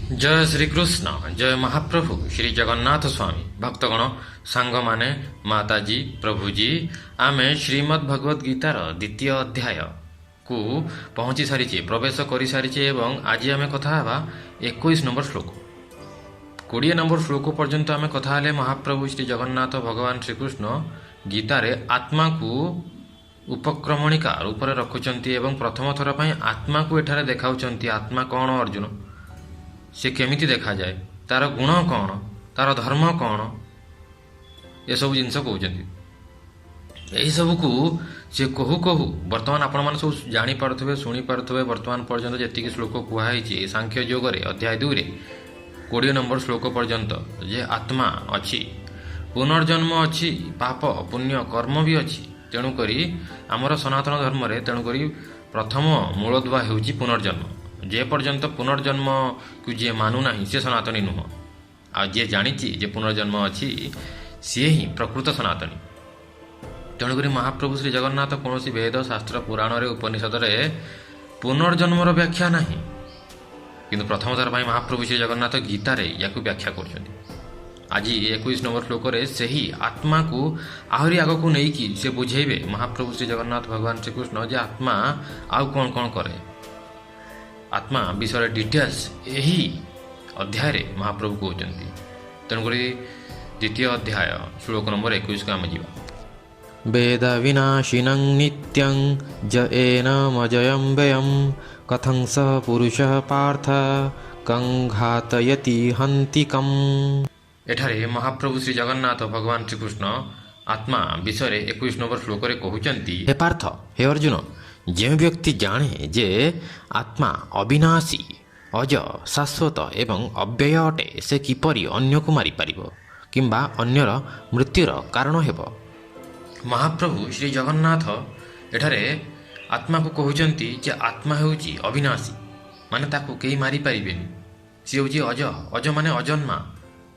जय श्रीकृष्ण जय महाप्रभु श्री जगन्नाथ स्वामी भक्तगण सांग माने माताजी प्रभुजी आमे श्रीमद् भगवद गीतार द्वितीय अध्याय को पहुँची सारी प्रवेश कर सारी एवं आज आम कथा 21 नंबर श्लोक 20 नंबर श्लोक पर्यंत आम कथा महाप्रभु श्री जगन्नाथ भगवान श्रीकृष्ण गीतार आत्मा को उपक्रमणिका रूप में रखुंट एवं प्रथम थर पर आत्मा को एठारे देखाउछंती। आत्मा कौन अर्जुन से केमिति देखा जाए, तार गुण कौन, तार धर्म कौन, ये सब जिनस कहते यही सब को सी कहू कहू बर्तमान आपण मैंने सब जापारे शुणी पारे बर्तमान पर्यंत जी श्लोक कहुई सांख्य योग अध्याय 2 20 नंबर श्लोक पर्यंत जे आत्मा अच्छी पुनर्जन्म अच्छी पाप पुण्य कर्म भी अच्छी। तेणुक आमर सनातन धर्म रे तेणुक प्रथम मूलदुआ हो पुनर्जन्म। जे पर्यंत पुनर्जन्म को जी मानुना सी सनातनी नुह आ जे जानी जे पुनर्जन्म अच्छी सी ही प्रकृत सनातनी। तेणुक महाप्रभु श्री जगन्नाथ कौन वेद शास्त्र पुराण उपनिषद पुनर्जन्मर व्याख्या ना कि प्रथम थर पर महाप्रभु श्री जगन्नाथ गीतार या व्याख्या कर आज 21 नंबर श्लोक से ही आत्मा को आहरी आग को लेकिन से बुझेबे महाप्रभु श्री जगन्नाथ भगवान श्रीकृष्ण जे आत्मा आउ कौन कौन करे आत्मा विषय डिटेल्स यही अध्याय महाप्रभु कहते। तेणुक द्वितीय अध्याय श्लोक नंबर 21 को आम जा वेद विनाशिनं नित्यं ज एनमजयं व्ययं कथं स पुरुषः पार्थ कं घातयति हन्तिकम्। एठारे महाप्रभु श्री जगन्नाथ भगवान श्रीकृष्ण आत्मा विषय 21 नंबर श्लोक कहते हे पार्थ हे अर्जुन जो व्यक्ति जाने जे आत्मा अविनाशी अज शाश्वत एवं अव्यय अटे से किपरि अन्य को मारी पारिबो किंबा अन्यर मृत्युर कारण हेबो। महाप्रभु श्री जगन्नाथ एठारे आत्मा को कहते जे आत्मा होउची अविनाशी माने ताको केही मारी पारिबेनी। सी होउची अज अज माने अजन्मा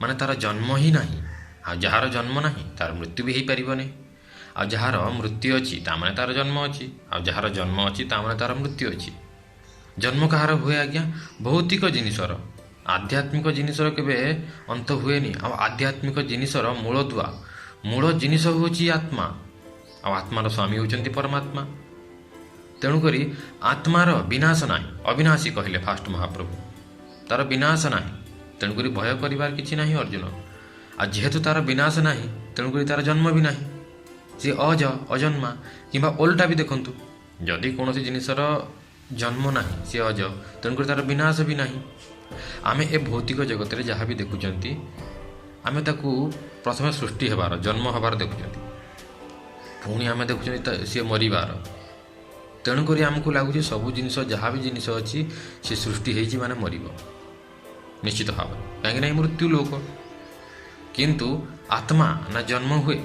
माने तार जन्म ही नाही आ जहार जन्म नाही तार मृत्यु भी हो पारिबनी। आ जहार मृत्यु अच्छी ताने तार जन्म अच्छी आ जहार जन्म अच्छी ताने तार मृत्यु अच्छी। जन्म कहार हुए आज्ञा भौतिक जिनिसर आध्यात्मिक जिनिसर केबे अंत हुएनी। आ आध्यात्मिक जिनिसर मूलदुआ मूल जिनिस होची आत्मा आ आत्मार स्वामी होचंती परमात्मा। तेणुक आत्मार विनाश ना अविनाशी कहले फास्ट महाप्रभु तार विनाश ना तेणुक भय कर किसी ना अर्जुन आ जेहेतु तार विनाश ना तेणुक तार जन्म भी ना सी अज अजन्मा किंबा ओल्टा भी देखु जदि कौन जिनसर जन्म ना सी अज तेणुक तार विनाश भी ना। आम ए भौतिक जगत में जहाँ भी देखुं आम ताकू प्रथम सृष्टि होबार जन्म होबार देखुं पुणी आम देखुं सी मरबार। तेणुक आमको लगुच सबू जिनस जहाँ भी जिनस अच्छी सी सृष्टि होती माने मरिब निश्चित भाव कहीं मृत्यु लोक किंतु आत्मा ना जन्म हुए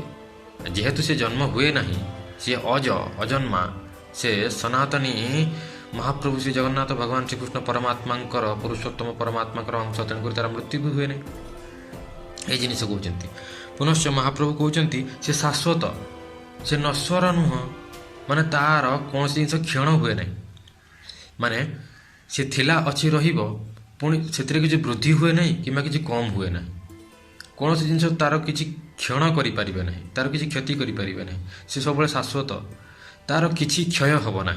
जेहेतु से जन्म हुए ना सी अज अजन्मा से सनातनी महाप्रभु श्री जगन्नाथ भगवान श्रीकृष्ण परमात्मा पुरुषोत्तम परमात्मा अंश तेणुक तार मृत्यु भी हुए ना ये जिन कहते। पुनश्च महाप्रभु कहते से शाश्वत से नश्वर नुह माने तार कौन जिन क्षण हुए ना माने से थिला अच्छी रहिबो पुणी से किसी वृद्धि हुए ना कि किसी कम हुए ना कौन सी जिन तार किसी क्षण करें ना तार किसी क्षति करें ना से सब शाश्वत तार किसी क्षय हम ना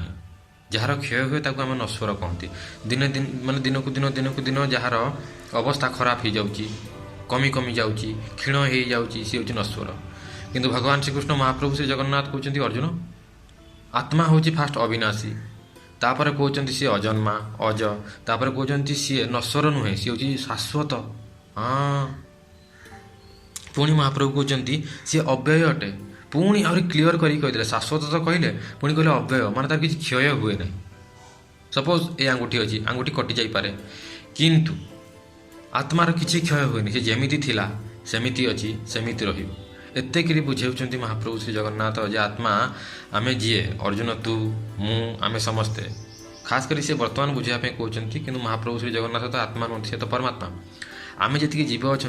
जार क्षय हुए ताको आम नश्वर कहती। दिने दिन माने दिन को दिन जार अवस्था खराब हो जाऊँगी कमी कमी जाऊँगी क्षीण हो जाऊँगी सी हूँ नश्वर। किंतु भगवान श्रीकृष्ण महाप्रभु श्री जगन्नाथ कहते अर्जुन आत्मा हूँ फास्ट अविनाशी तापर कहते सी अजन्मा अज तापर कहते सी नश्वर नुहे सी हूँ शाश्वत। हाँ पुणी महाप्रभु कहते सी अव्यय अटे पुणी आहरी क्लीयर कहीदे शाश्वत तो कहले पुणी कहले अव्यय माने तार किसी क्षय हुए ना। सपोज ये आंगुठी अच्छी आंगुठी कटि जापे किंतु आत्मार किसी क्षय हुए सी जमीती थिला सेमिति अच्छी सेमिति रहिबो। एतेक बुझाऊँ महाप्रभु श्री जगन्नाथ जे आत्मा आमे जीए अर्जुन तू मु आमे समस्ते खास करी से वर्तमान बुझापे कहते कि महाप्रभु श्री जगन्नाथ तो आत्मा नुहति से तो परमात्मा आमे जी जीव अच्छा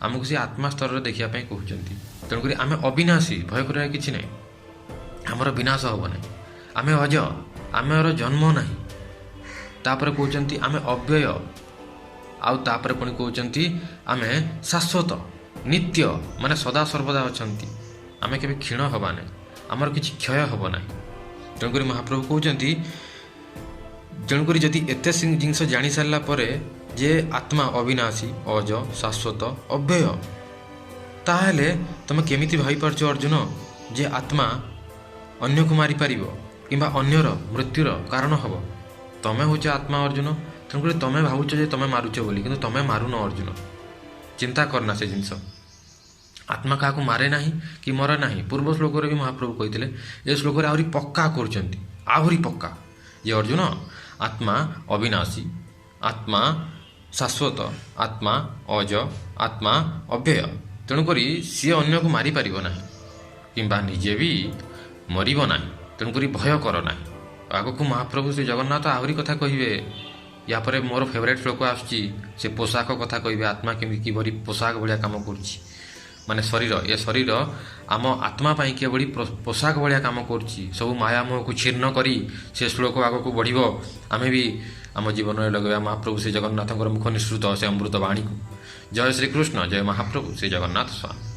आमको से आत्मा स्तर देखापी कहते। तेणुक आम अविनाशी भय कर कि ना आमर विनाश हम ना आम अज आमर जन्म ना तापर कहते आम अव्यय ଆଉ ତାପରେ ପୁଣି କହୁଛନ୍ତି ଆମେ ଶାଶ୍ୱତ ନିତ୍ୟ ମାନେ ସଦା ସର୍ବଦା ଅଛନ୍ତି, ଆମେ କେବେ କ୍ଷୀଣ ହେବା ନାହିଁ, ଆମର କିଛି କ୍ଷୟ ହେବ ନାହିଁ। ତେଣୁକରି ମହାପ୍ରଭୁ କହୁଛନ୍ତି, ତେଣୁକରି ଯଦି ଏତେ ଜିନିଷ ଜାଣିସାରିଲା ପରେ ଯେ ଆତ୍ମା ଅବିନାଶୀ, ଅଜ, ଶାଶ୍ୱତ, ଅବ୍ୟୟ, ତାହେଲେ ତୁମେ କେମିତି ଭାବିପାରୁଛ ଅର୍ଜୁନ ଯେ ଆତ୍ମା ଅନ୍ୟକୁ ମାରିପାରିବ କିମ୍ବା ଅନ୍ୟର ମୃତ୍ୟୁର କାରଣ ହେବ? ତମେ ହେଉଛ ଆତ୍ମା ଅର୍ଜୁନ, ତେଣୁକରି ତମେ ଭାବୁଛ ଯେ ତମେ ମାରୁଛ ବୋଲି, କିନ୍ତୁ ତମେ ମାରୁନ ଅର୍ଜୁନ। ଚିନ୍ତା କରନା ସେ ଜିନିଷ। ଆତ୍ମା କାହାକୁ ମାରେ ନାହିଁ କି ମରେ ନାହିଁ। ପୂର୍ବ ଶ୍ଲୋକରେ ବି ମହାପ୍ରଭୁ କହିଥିଲେ, ଏ ଶ୍ଲୋକରେ ଆହୁରି ପକ୍କା କରୁଛନ୍ତି, ଆହୁରି ପକ୍କା ଯେ ଅର୍ଜୁନ ଆତ୍ମା ଅବିନାଶୀ, ଆତ୍ମା ଶାଶ୍ୱତ, ଆତ୍ମା ଅଜ, ଆତ୍ମା ଅବ୍ୟୟ। ତେଣୁକରି ସିଏ ଅନ୍ୟକୁ ମାରିପାରିବ ନାହିଁ କିମ୍ବା ନିଜେ ବି ମରିବ ନାହିଁ। ତେଣୁକରି ଭୟ କର ନାହିଁ। ଆଗକୁ ମହାପ୍ରଭୁ ଶ୍ରୀ ଜଗନ୍ନାଥ ଆହୁରି କଥା କହିବେ। ୟା ପରେ ମୋର ଫେଭରାଇଟ୍ ଶ୍ଲୋକ ଆସୁଛି, ସେ ପୋଷାକ କଥା କହିବେ। ଆତ୍ମା କେମିତି କିଭଳି ପୋଷାକ ଭଳିଆ କାମ କରୁଛି, ମାନେ ଶରୀର, ଏ ଶରୀର ଆମ ଆତ୍ମା ପାଇଁ କିଭଳି ପୋଷାକ ଭଳିଆ କାମ କରୁଛି। ସବୁ ମାୟାମୋହକୁ ଛିନ୍ନ କରି ସେ ଶ୍ଲୋକ ଆଗକୁ ବଢ଼ିବ। ଆମେ ବି ଆମ ଜୀବନରେ ଲଗାଇବା ମହାପ୍ରଭୁ ଶ୍ରୀ ଜଗନ୍ନାଥଙ୍କର ମୁଖ ନିଃସୃତ ସେ ଅମୃତ ବାଣୀକୁ। ଜୟ ଶ୍ରୀକୃଷ୍ଣ, ଜୟ ମହାପ୍ରଭୁ ଶ୍ରୀ ଜଗନ୍ନାଥ ସ୍ୱାମୀ।